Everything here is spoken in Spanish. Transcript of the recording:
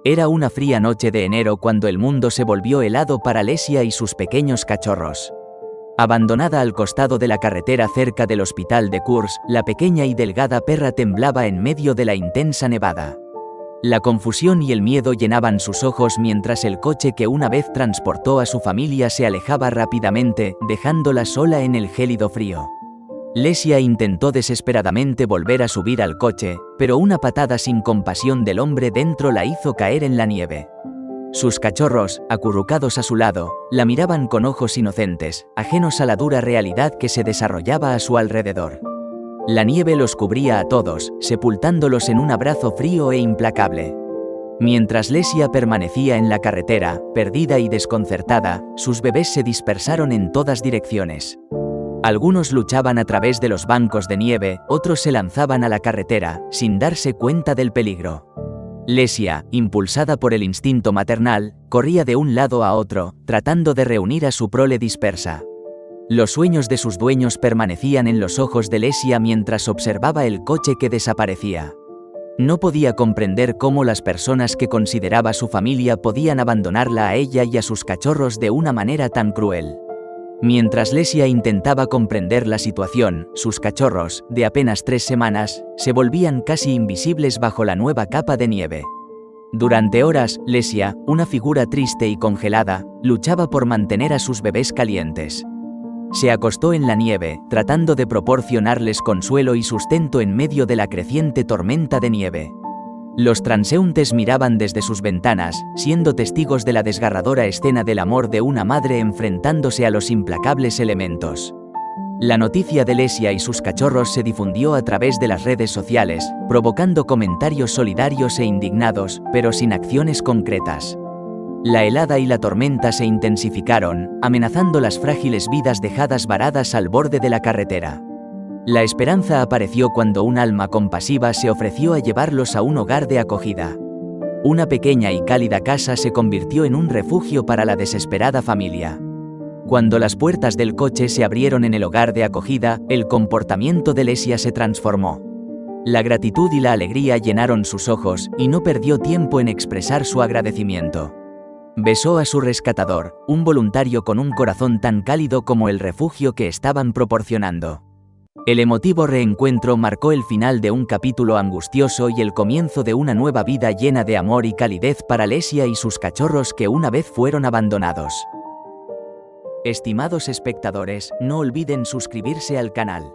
Era una fría noche de enero cuando el mundo se volvió helado para Lesia y sus pequeños cachorros. Abandonada al costado de la carretera cerca del hospital de Kursk, la pequeña y delgada perra temblaba en medio de la intensa nevada. La confusión y el miedo llenaban sus ojos mientras el coche que una vez transportó a su familia se alejaba rápidamente, dejándola sola en el gélido frío. Lesia intentó desesperadamente volver a subir al coche, pero una patada sin compasión del hombre dentro la hizo caer en la nieve. Sus cachorros, acurrucados a su lado, la miraban con ojos inocentes, ajenos a la dura realidad que se desarrollaba a su alrededor. La nieve los cubría a todos, sepultándolos en un abrazo frío e implacable. Mientras Lesia permanecía en la carretera, perdida y desconcertada, sus bebés se dispersaron en todas direcciones. Algunos luchaban a través de los bancos de nieve, otros se lanzaban a la carretera, sin darse cuenta del peligro. Lesia, impulsada por el instinto maternal, corría de un lado a otro, tratando de reunir a su prole dispersa. Los sueños de sus dueños permanecían en los ojos de Lesia mientras observaba el coche que desaparecía. No podía comprender cómo las personas que consideraba su familia podían abandonarla a ella y a sus cachorros de una manera tan cruel. Mientras Lesia intentaba comprender la situación, sus cachorros, de apenas 3 semanas, se volvían casi invisibles bajo la nueva capa de nieve. Durante horas, Lesia, una figura triste y congelada, luchaba por mantener a sus bebés calientes. Se acostó en la nieve, tratando de proporcionarles consuelo y sustento en medio de la creciente tormenta de nieve. Los transeúntes miraban desde sus ventanas, siendo testigos de la desgarradora escena del amor de una madre enfrentándose a los implacables elementos. La noticia de Lesia y sus cachorros se difundió a través de las redes sociales, provocando comentarios solidarios e indignados, pero sin acciones concretas. La helada y la tormenta se intensificaron, amenazando las frágiles vidas dejadas varadas al borde de la carretera. La esperanza apareció cuando un alma compasiva se ofreció a llevarlos a un hogar de acogida. Una pequeña y cálida casa se convirtió en un refugio para la desesperada familia. Cuando las puertas del coche se abrieron en el hogar de acogida, el comportamiento de Lesia se transformó. La gratitud y la alegría llenaron sus ojos, y no perdió tiempo en expresar su agradecimiento. Besó a su rescatador, un voluntario con un corazón tan cálido como el refugio que estaban proporcionando. El emotivo reencuentro marcó el final de un capítulo angustioso y el comienzo de una nueva vida llena de amor y calidez para Lesia y sus cachorros que una vez fueron abandonados. Estimados espectadores, no olviden suscribirse al canal.